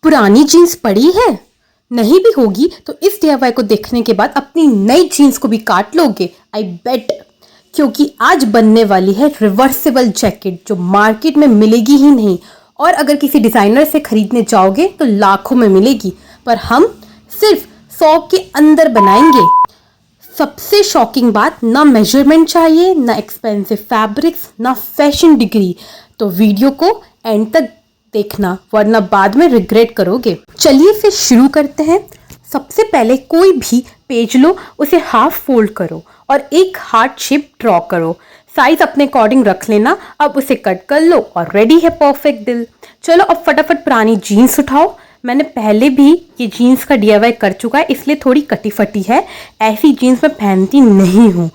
पुरानी जीन्स पड़ी है? नहीं भी होगी तो इस डीआईवाई को देखने के बाद अपनी नई जीन्स को भी काट लोगे, आई बेट। क्योंकि आज बनने वाली है रिवर्सिबल जैकेट जो मार्केट में मिलेगी ही नहीं, और अगर किसी डिज़ाइनर से खरीदने जाओगे तो लाखों में मिलेगी, पर हम सिर्फ 100 के अंदर बनाएंगे। सबसे शॉकिंग बात, ना मेजरमेंट चाहिए, ना एक्सपेंसिव फैब्रिक्स, ना फैशन डिग्री। तो वीडियो को एंड तक देखना वरना बाद में रिग्रेट करोगे। चलिए फिर शुरू करते हैं। सबसे पहले कोई भी पेज लो, उसे हाफ फोल्ड करो और एक हार्ट शेप ड्रॉ करो। साइज अपने अकॉर्डिंग रख लेना। अब उसे कट कर लो और रेडी है परफेक्ट दिल। चलो अब फटाफट पुरानी जीन्स उठाओ। मैंने पहले भी ये जीन्स का डीआईवाई कर चुका है, इसलिए थोड़ी कटी फटी है। ऐसी जीन्स मैं पहनती नहीं हूँ।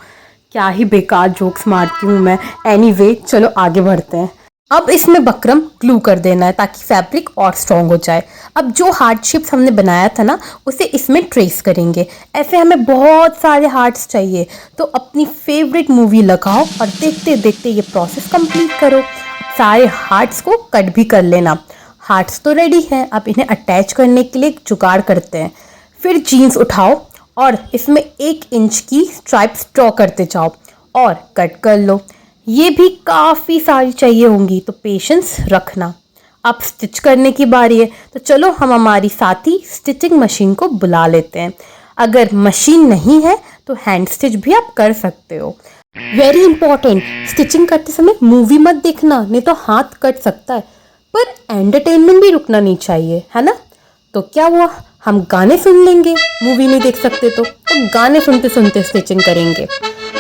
क्या ही बेकार जोक्स मारती हूँ मैं। एनीवे, चलो आगे बढ़ते हैं। अब इसमें बकरम ग्लू कर देना है ताकि फैब्रिक और स्ट्रॉन्ग हो जाए। अब जो हार्ट शेप्स हमने बनाया था ना, उसे इसमें ट्रेस करेंगे। ऐसे हमें बहुत सारे हार्ट्स चाहिए, तो अपनी फेवरेट मूवी लगाओ और देखते देखते ये प्रोसेस कंप्लीट करो। सारे हार्ट्स को कट भी कर लेना। हार्ट्स तो रेडी हैं, अब इन्हें अटैच करने के लिए जुगाड़ करते हैं। फिर जीन्स उठाओ और इसमें 1 इंच की स्ट्राइप्स ड्रॉ करते जाओ और कट कर लो। ये भी काफ़ी सारी चाहिए होंगी, तो पेशेंस रखना। अब स्टिच करने की बारी है, तो चलो हम हमारी साथी स्टिचिंग मशीन को बुला लेते हैं। अगर मशीन नहीं है तो हैंड स्टिच भी आप कर सकते हो। वेरी इंपॉर्टेंट, स्टिचिंग करते समय मूवी मत देखना, नहीं तो हाथ कट सकता है। पर एंटरटेनमेंट भी रुकना नहीं चाहिए, है ना? तो क्या हुआ, हम गाने सुन लेंगे। मूवी नहीं देख सकते तो गाने सुनते सुनते स्टिचिंग करेंगे।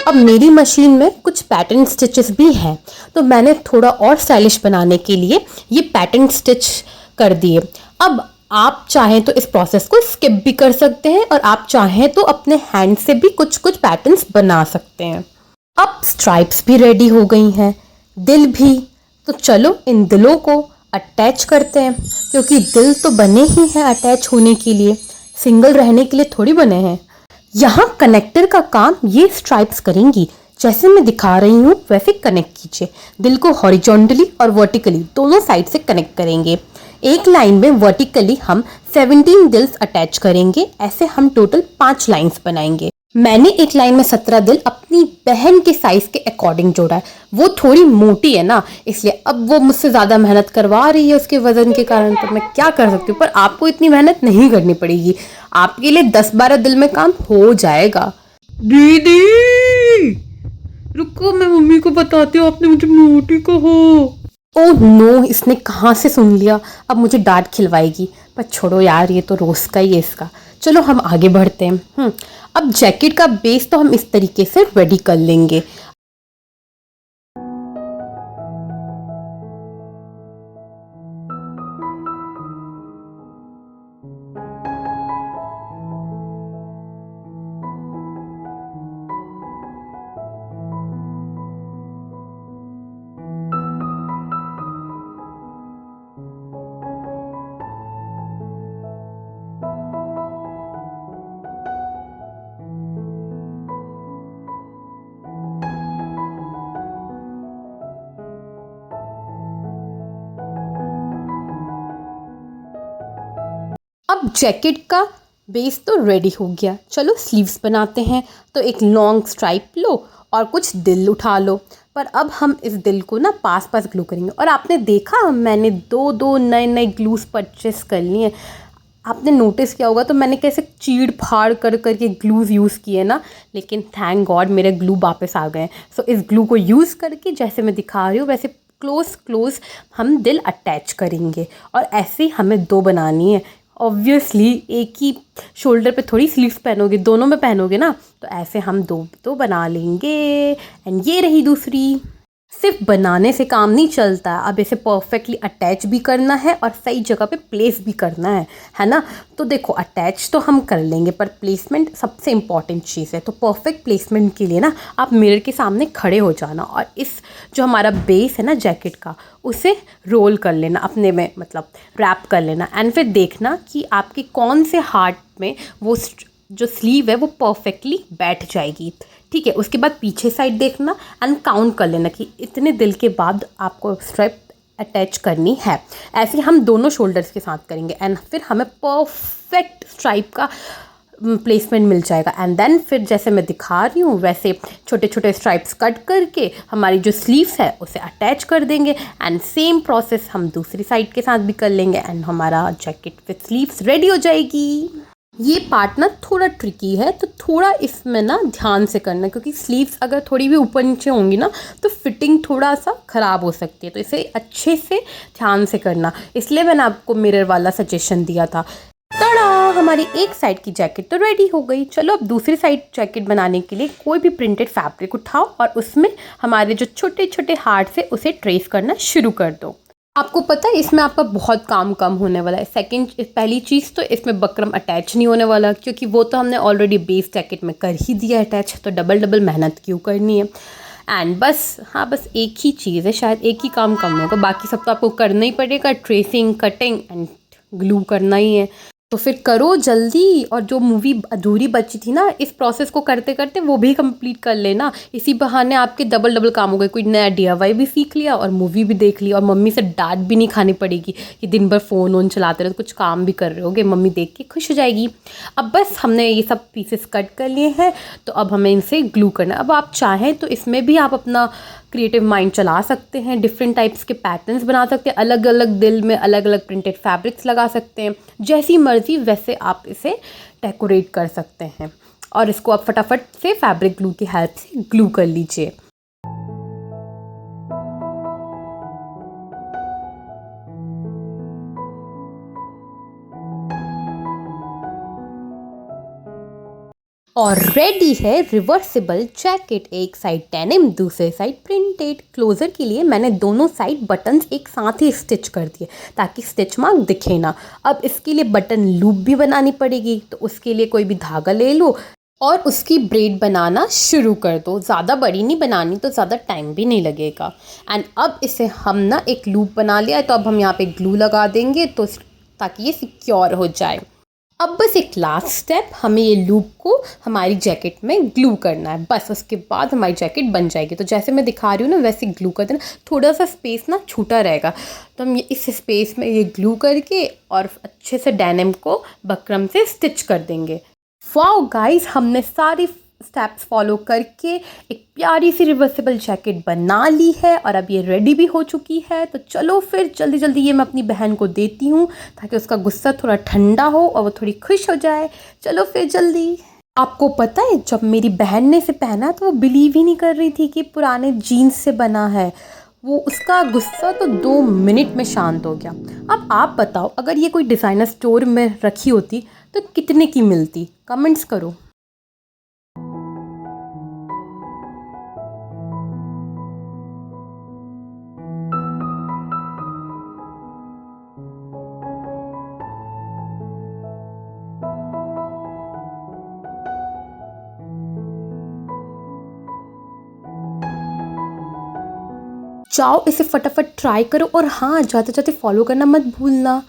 अब मेरी मशीन में कुछ पैटर्न स्टिचेस भी हैं, तो मैंने थोड़ा और स्टाइलिश बनाने के लिए ये पैटर्न स्टिच कर दिए। अब आप चाहें तो इस प्रोसेस को स्किप भी कर सकते हैं और आप चाहें तो अपने हैंड से भी कुछ कुछ पैटर्न्स बना सकते हैं। अब स्ट्राइप्स भी रेडी हो गई हैं, दिल भी। तो चलो इन दिलों को अटैच करते हैं, क्योंकि दिल तो बने ही हैं अटैच होने के लिए, सिंगल रहने के लिए थोड़ी बने हैं। यहाँ कनेक्टर का काम ये स्ट्राइप्स करेंगी। जैसे मैं दिखा रही हूँ वैसे कनेक्ट कीजिए। दिल को हॉरिजॉन्टली और वर्टिकली दोनों साइड से कनेक्ट करेंगे। एक लाइन में वर्टिकली हम 17 दिल्स अटैच करेंगे। ऐसे हम टोटल 5 लाइंस बनाएंगे। मैंने एक लाइन में 17 दिल अपनी बहन के साइज के अकॉर्डिंग जोड़ा है। वो थोड़ी मोटी है ना, इसलिए अब वो मुझसे ज़्यादा मेहनत करवा रही है उसके वजन के कारण। तो मैं क्या कर सकती हूँ, पर आपको इतनी मेहनत नहीं करनी पड़ेगी। आपके लिए 10-12 दिल में काम हो जाएगा। दीदी रुको, मैं मम्मी को बताती हूँ आपने मुझे मोटी कहा। ओह नो, इसने कहाँ से सुन लिया। अब मुझे डांट खिलवाएगी। पर छोड़ो यार, ये तो रोज का ही है इसका। चलो हम आगे बढ़ते हैं। अब जैकेट का बेस तो हम इस तरीके से रेडी कर लेंगे। अब जैकेट का बेस तो रेडी हो गया, चलो स्लीव्स बनाते हैं। तो एक लॉन्ग स्ट्राइप लो और कुछ दिल उठा लो। पर अब हम इस दिल को ना पास पास ग्लू करेंगे। और आपने देखा, मैंने दो नए ग्लूस परचेस कर लिए। आपने नोटिस किया होगा तो मैंने कैसे चीड़ फाड़ कर करके ग्लूज़ यूज़ किए ना, लेकिन थैंक गॉड मेरे ग्लू वापस आ गए। सो इस ग्लू को यूज़ करके जैसे मैं दिखा रही हूँ वैसे क्लोज हम दिल अटैच करेंगे। और ऐसे ही हमें 2 बनानी है। ऑब्वियसली एक ही शोल्डर पे थोड़ी स्लीव्स पहनोगे, दोनों में पहनोगे ना, तो ऐसे हम 2 तो बना लेंगे। एंड ये रही दूसरी। सिर्फ बनाने से काम नहीं चलता, अब इसे परफेक्टली अटैच भी करना है और सही जगह पे प्लेस भी करना है ना? तो देखो, अटैच तो हम कर लेंगे, पर प्लेसमेंट सबसे इम्पॉर्टेंट चीज़ है। तो परफेक्ट प्लेसमेंट के लिए ना आप मिरर के सामने खड़े हो जाना और इस जो हमारा बेस है ना जैकेट का, उसे रोल कर लेना अपने में, मतलब रैप कर लेना। एंड फिर देखना कि आपके कौन से हार्ट में वो जो स्लीव है वो परफेक्टली बैठ जाएगी। ठीक है, उसके बाद पीछे साइड देखना एंड काउंट कर लेना कि इतने दिल के बाद आपको स्ट्राइप अटैच करनी है। ऐसे हम दोनों शोल्डर्स के साथ करेंगे एंड फिर हमें परफेक्ट स्ट्राइप का प्लेसमेंट मिल जाएगा। एंड देन फिर जैसे मैं दिखा रही हूँ वैसे छोटे छोटे स्ट्राइप्स कट करके हमारी जो स्लीव्स है उसे अटैच कर देंगे एंड सेम प्रोसेस हम दूसरी साइड के साथ भी कर लेंगे एंड हमारा जैकेट विथ स्लीव्स रेडी हो जाएगी। ये पार्ट ना थोड़ा ट्रिकी है, तो थोड़ा इसमें ना ध्यान से करना, क्योंकि स्लीव्स अगर थोड़ी भी ऊपर नीचे होंगी ना तो फिटिंग थोड़ा सा ख़राब हो सकती है, तो इसे अच्छे से ध्यान से करना। इसलिए मैंने आपको मिरर वाला सजेशन दिया था। तड़ा, हमारी एक साइड की जैकेट तो रेडी हो गई। चलो अब दूसरी साइड जैकेट बनाने के लिए कोई भी प्रिंटेड फैब्रिक उठाओ और उसमें हमारे जो छोटे छोटे हार्ट से उसे ट्रेस करना शुरू कर दो। आपको पता है इसमें आपका बहुत काम कम होने वाला है। पहली चीज़ तो इसमें बकरम अटैच नहीं होने वाला, क्योंकि वो तो हमने ऑलरेडी बेस जैकेट में कर ही दिया अटैच, तो डबल मेहनत क्यों करनी है। एंड बस एक ही चीज़ है, शायद एक ही काम कम होगा, बाकी सब तो आपको करना ही पड़ेगा। ट्रेसिंग, कटिंग एंड ग्लू करना ही है, तो फिर करो जल्दी। और जो मूवी अधूरी बची थी ना, इस प्रोसेस को करते करते वो भी कंप्लीट कर लेना। इसी बहाने आपके डबल काम हो गए, कोई नया DIY भी सीख लिया और मूवी भी देख लिया, और मम्मी से डांट भी नहीं खानी पड़ेगी कि दिन भर फ़ोन वोन चलाते रहो, कुछ काम भी कर रहे होगे, मम्मी देख के खुश हो जाएगी। अब बस हमने ये सब पीसेस कट कर लिए हैं, तो अब हमें इनसे ग्लू करना है। अब आप चाहें तो इसमें भी आप अपना क्रिएटिव माइंड चला सकते हैं, डिफरेंट टाइप्स के पैटर्न्स बना सकते हैं, अलग अलग दिल में अलग अलग प्रिंटेड फैब्रिक्स लगा सकते हैं, जैसी मर्जी वैसे आप इसे डेकोरेट कर सकते हैं। और इसको आप फटाफट से फैब्रिक ग्लू की हेल्प से ग्लू कर लीजिए। और रेडी है रिवर्सिबल जैकेट। एक साइड डेनिम, दूसरे साइड प्रिंटेड। क्लोजर के लिए मैंने दोनों साइड बटन्स एक साथ ही स्टिच कर दिए ताकि स्टिच मार्क दिखे ना। अब इसके लिए बटन लूप भी बनानी पड़ेगी, तो उसके लिए कोई भी धागा ले लो और उसकी ब्रेड बनाना शुरू कर दो। ज़्यादा बड़ी नहीं बनानी, तो ज़्यादा टाइम भी नहीं लगेगा। एंड अब इसे हम ना एक लूप बना लिया है, तो अब हम यहाँ पे ग्लू लगा देंगे तो ताकि ये सिक्योर हो जाए। अब बस एक लास्ट स्टेप, हमें ये लूप को हमारी जैकेट में ग्लू करना है। बस उसके बाद हमारी जैकेट बन जाएगी। तो जैसे मैं दिखा रही हूँ ना वैसे ग्लू कर देना। थोड़ा सा स्पेस ना छूटा रहेगा, तो हम ये इस स्पेस में ये ग्लू करके और अच्छे से डेनिम को बकरम से स्टिच कर देंगे। वाओ गाइस, हमने सारी स्टेप्स फॉलो करके एक प्यारी सी रिवर्सिबल जैकेट बना ली है और अब ये रेडी भी हो चुकी है। तो चलो फिर जल्दी जल्दी ये मैं अपनी बहन को देती हूँ ताकि उसका गुस्सा थोड़ा ठंडा हो और वो थोड़ी खुश हो जाए। चलो फिर जल्दी। आपको पता है जब मेरी बहन ने इसे पहना तो वो बिलीव ही नहीं कर रही थी कि पुराने जीन्स से बना है। वो उसका गुस्सा तो 2 मिनट में शांत हो गया। अब आप बताओ, अगर ये कोई डिज़ाइनर स्टोर में रखी होती तो कितने की मिलती? कमेंट्स करो। जाओ इसे फटाफट ट्राई करो, और हाँ, जाते जाते फॉलो करना मत भूलना।